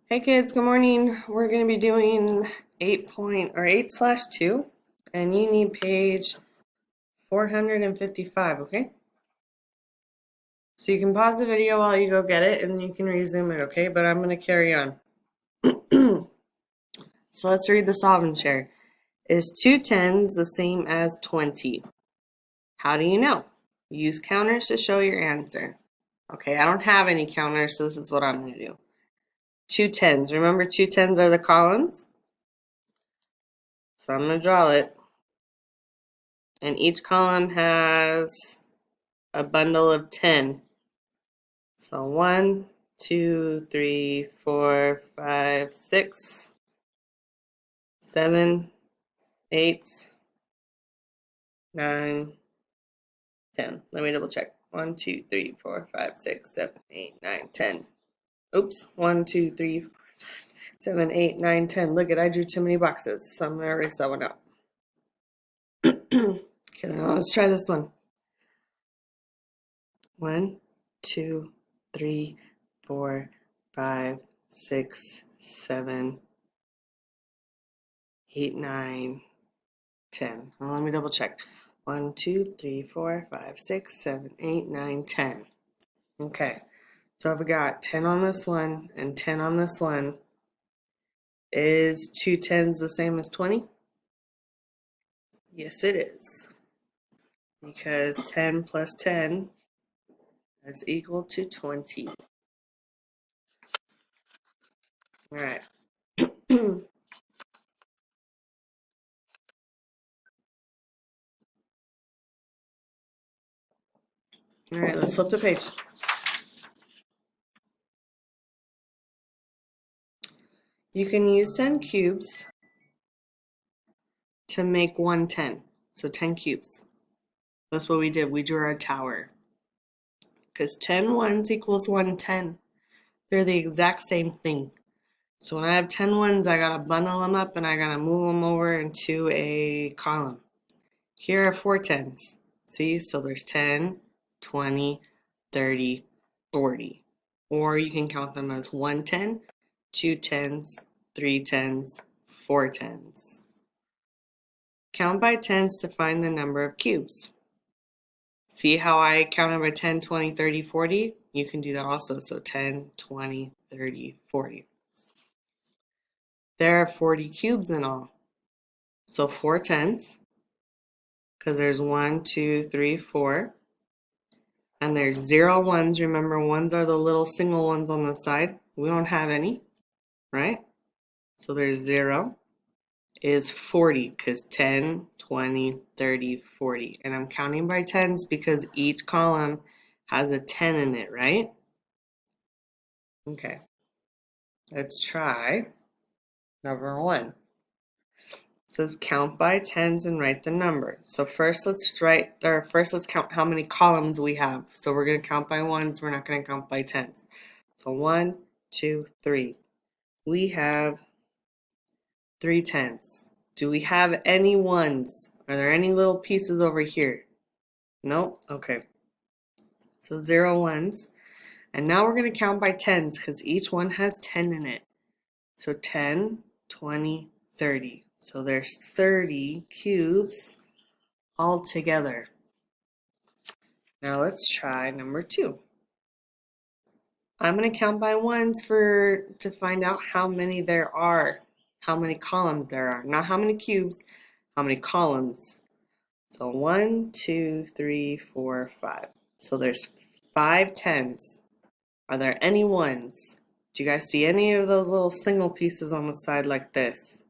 Hey kids, good morning. We're going to be doing 8/2, and you need page 455, okay? So you can pause the video while you go get it, and then you can resume it, okay? But I'm going to carry on. So let's read the solving share. Is 2 tens the same as 20? How do you know? Use counters to show your answer. Okay, I don't have any counters, so this is what I'm going to do. 2 tens. Remember 2 tens are the columns? So I'm going to draw it. And each column has a bundle of 10. So 1, 2, 3, 4, 5, 6, 7, 8, 9, 10. Let me double check. 1, 2, 3, 4, 5, 6, 7, 8, 9, 10. Oops. 1, 2, 3, 4, 7, 8, 9, 10. Look at, I drew too many boxes, so I'm going to erase that one out. Okay, now let's try this one. 1, 2, 3, 4, 5, 6, 7, 8, 9, 10. Well, let me double check. 1, 2, 3, 4, 5, 6, 7, 8, 9, 10. Okay, so I've got 10 on this one and 10 on this one. Is 2 tens the same as 20? Yes, it is. Because 10 plus 10 is equal to 20. All right. All right, let's flip the page. You can use 10 cubes to make 110. So 10 cubes. That's what we did. We drew our tower. Because 10 ones equals 110. They're the exact same thing. So when I have 10 ones, I gotta bundle them up and I gotta move them over into a column. Here are 4 tens. See, so there's 10, 20, 30, 40. Or you can count them as 1 10, 2 tens, 3 tens, 4 tens. Count by tens to find the number of cubes. See how I counted by 10, 20, 30, 40? You can do that also. So 10, 20, 30, 40. There are 40 cubes in all. So 4 tens, because there's 1, 2, 3, 4. And there's 0 ones. Remember, ones are the little single ones on the side. We don't have any, right? So there's 0 is 40, because 10, 20, 30, 40. And I'm counting by tens because each column has a 10 in it, right? Okay, let's try number 1. It says count by tens and write the number. So first let's count how many columns we have. So we're going to count by ones, we're not going to count by tens. So 1, 2, 3. We have 3 tens. Do we have any ones? Are there any little pieces over here? Nope. Okay. So 0 ones. And now we're going to count by tens because each one has 10 in it. So 10, 20, 30. So there's 30 cubes all together. Now let's try number 2. I'm going to count by ones to find out how many there are, how many columns there are. Not how many cubes, how many columns. So 1, 2, 3, 4, 5. So there's 5 tens. Are there any ones? Do you guys see any of those little single pieces on the side like this?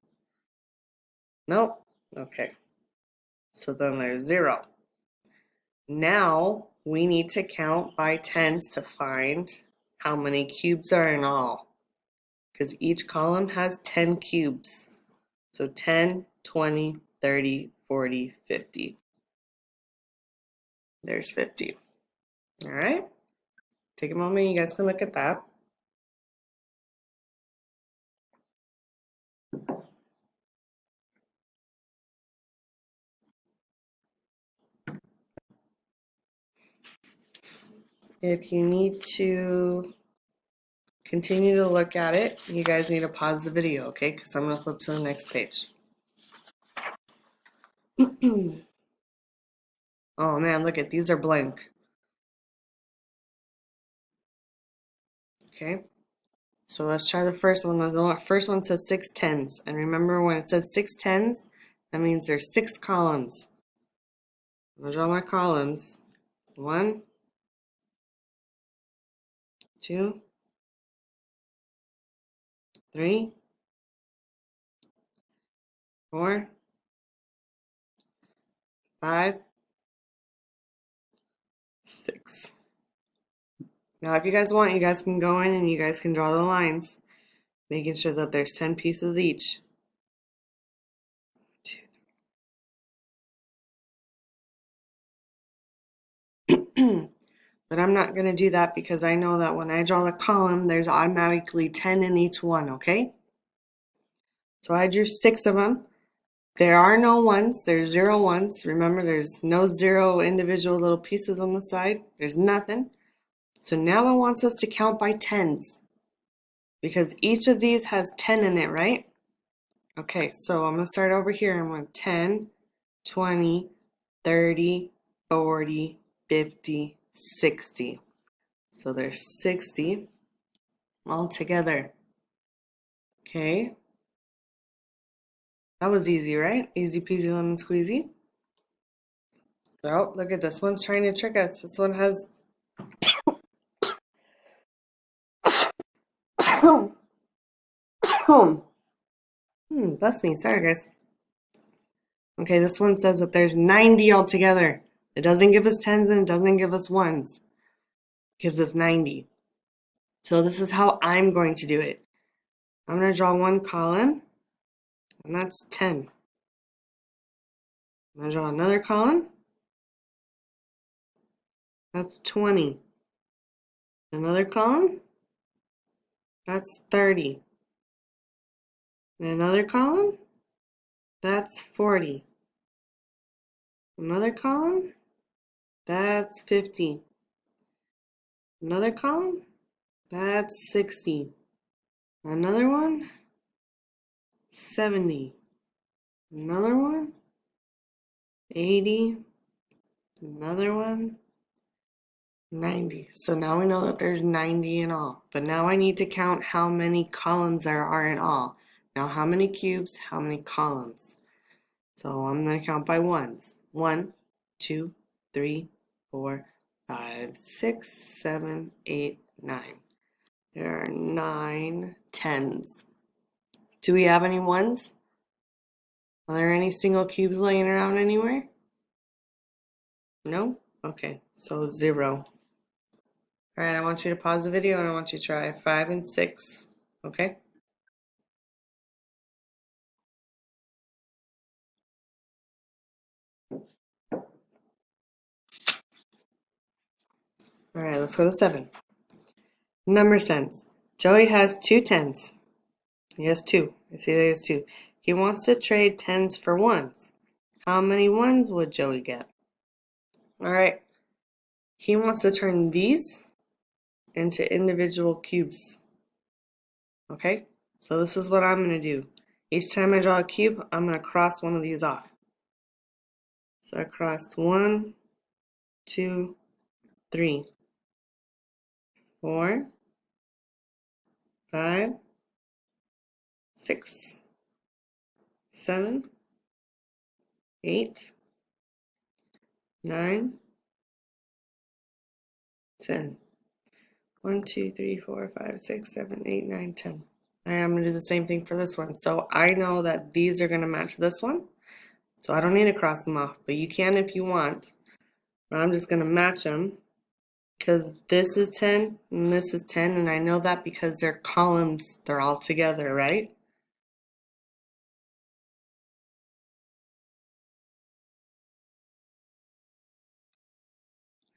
Nope. Okay. So then there's 0. Now we need to count by tens to find how many cubes are in all. Because each column has 10 cubes. So 10, 20, 30, 40, 50. There's 50. All right. Take a moment. You guys can look at that. If you need to Continue to look at it. You guys need to pause the video, okay? Because I'm going to flip to the next page. Oh man, look at these are blank. Okay, so let's try the first one. The first one says 6 tens. And remember, when it says 6 tens, that means there's 6 columns. I'm going to draw my columns. 1, 2, 3, 4, 5, 6. Now, if you guys want, you guys can go in and you guys can draw the lines, making sure that there's 10 pieces each. But I'm not going to do that because I know that when I draw the column, there's automatically 10 in each one, okay? So I drew 6 of them. There are no ones. There's 0 ones. Remember, there's no 0 individual little pieces on the side. There's nothing. So now it wants us to count by tens because each of these has 10 in it, right? Okay, so I'm going to start over here. I'm going 10, 20, 30, 40, 50, 60. So there's 60 all together. Okay. That was easy, right? Easy peasy lemon squeezy. Oh, look at this one's trying to trick us. This one has bless me. Sorry, guys. Okay, this one says that there's 90 altogether. It doesn't give us tens and it doesn't give us ones. It gives us 90. So this is how I'm going to do it. I'm going to draw one column, and that's 10. I'm going to draw another column. That's 20. Another column. That's 30. And another column. That's 40. Another column. That's 50. Another column. That's 60. Another one. 70. Another one. 80. Another one. 90. So now we know that there's 90 in all. But now I need to count how many columns there are in all. Now how many cubes, how many columns? So I'm going to count by ones. 1, 2, 3, 4, 5, 6, 7, 8, 9. There are 9 tens. Do we have any ones? Are there any single cubes laying around anywhere? No? Okay, so 0. All right, I want you to pause the video and I want you to try 5 and 6, okay? All right, let's go to 7. Number sense. Joey has 2 tens. He has 2. I see that he has 2. He wants to trade tens for ones. How many ones would Joey get? All right, he wants to turn these into individual cubes. Okay, so this is what I'm going to do. Each time I draw a cube, I'm going to cross one of these off. So I crossed 1, 2, 3, 4, 5, 6, 7, 8, 9, 10. 1, 2, 3, 4, 5, 6, 7, 8, 9, 10. And I'm going to do the same thing for this one. So I know that these are going to match this one. So I don't need to cross them off, but you can if you want. But I'm just going to match them because this is 10 and this is 10. And I know that because they're columns, they're all together, right?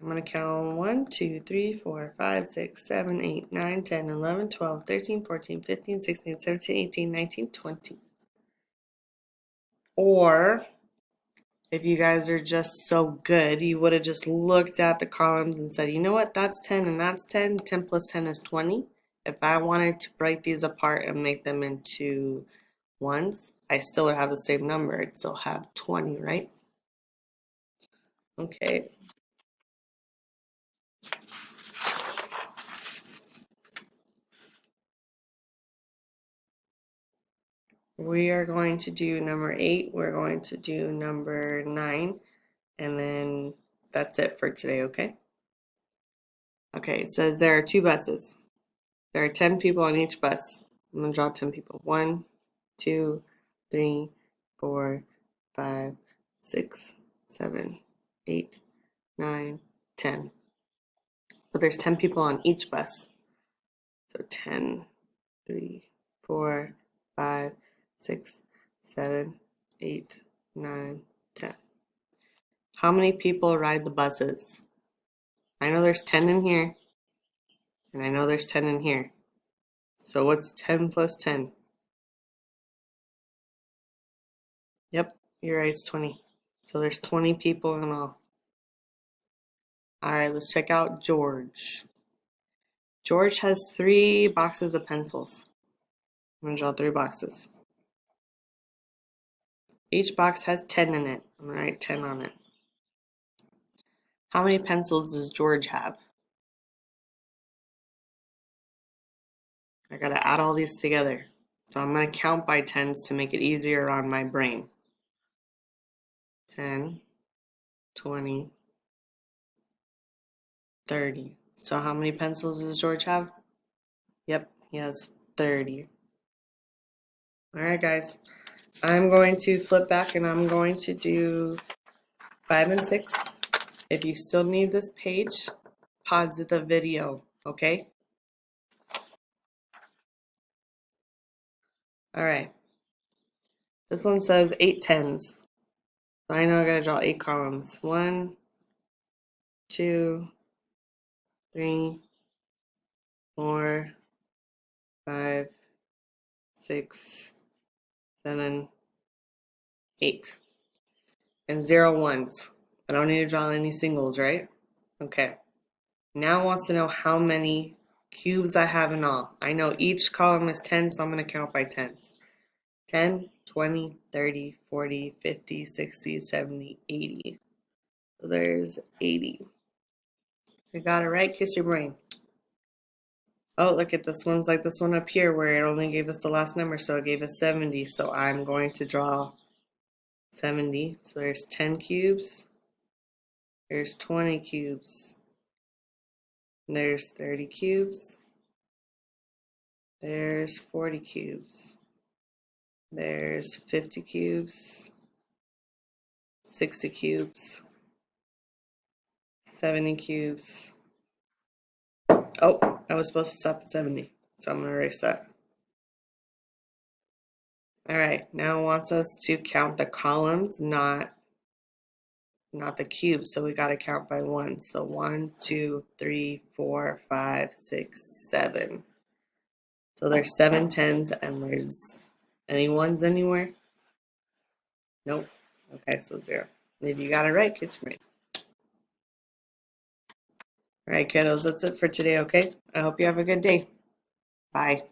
I'm going to count 1, 2, 3, 4, 5, 6, 7, 8, 9, 10, 11, 12, 13, 14, 15, 16, 17, 18, 19, 20. Or if you guys are just so good, you would have just looked at the columns and said, you know what, that's 10 and that's 10. 10 plus 10 is 20. if I wanted to break these apart and make them into ones, I still would have the same number. I'd still have 20, right? Okay. We are going to do number 8. We're going to do number 9. And then that's it for today, okay? Okay, it says there are 2 buses. There are 10 people on each bus. I'm going to draw 10 people. 1, 2, 3, 4, 5, 6, 7, 8, 9, 10. But there's 10 people on each bus. So 10, 3, 4, 5, 6, 7, 8, 9, 10. How many people ride the buses? I know there's 10 in here, and I know there's 10 in here. So what's 10 plus 10? Yep, you're right, it's 20. So there's 20 people in all. All right, let's check out George. George has 3 boxes of pencils. I'm gonna draw 3 boxes. Each box has 10 in it. I'm gonna write 10 on it. How many pencils does George have? I gotta add all these together. So I'm gonna count by tens to make it easier on my brain. 10, 20, 30. So how many pencils does George have? Yep, he has 30. All right, guys. I'm going to flip back and I'm going to do 5 and 6. If you still need this page, pause the video, okay? All right. This one says 8 tens. So I know I gotta draw 8 columns. 1, 2, 3, 4, 5, 6, 7, 8. And 0 ones. I don't need to draw any singles, right? Okay. Now it wants to know how many cubes I have in all. I know each column is 10, so I'm going to count by tens. 10, 20, 30, 40, 50, 60, 70, 80. So there's 80. I got it right. Kiss your brain. Oh, look at this one's like this one up here where it only gave us the last number, so it gave us 70. So I'm going to draw 70. So there's 10 cubes. There's 20 cubes. There's 30 cubes. There's 40 cubes. There's 50 cubes. 60 cubes. 70 cubes. Oh, I was supposed to stop at 70, so I'm going to erase that. All right, now it wants us to count the columns, not the cubes, so we got to count by 1. So 1, 2, 3, 4, 5, 6, 7. So there's 7 tens, and there's any ones anywhere? Nope. Okay, so 0. If you got it right, kiss me. All right, kiddos, that's it for today, okay? I hope you have a good day. Bye.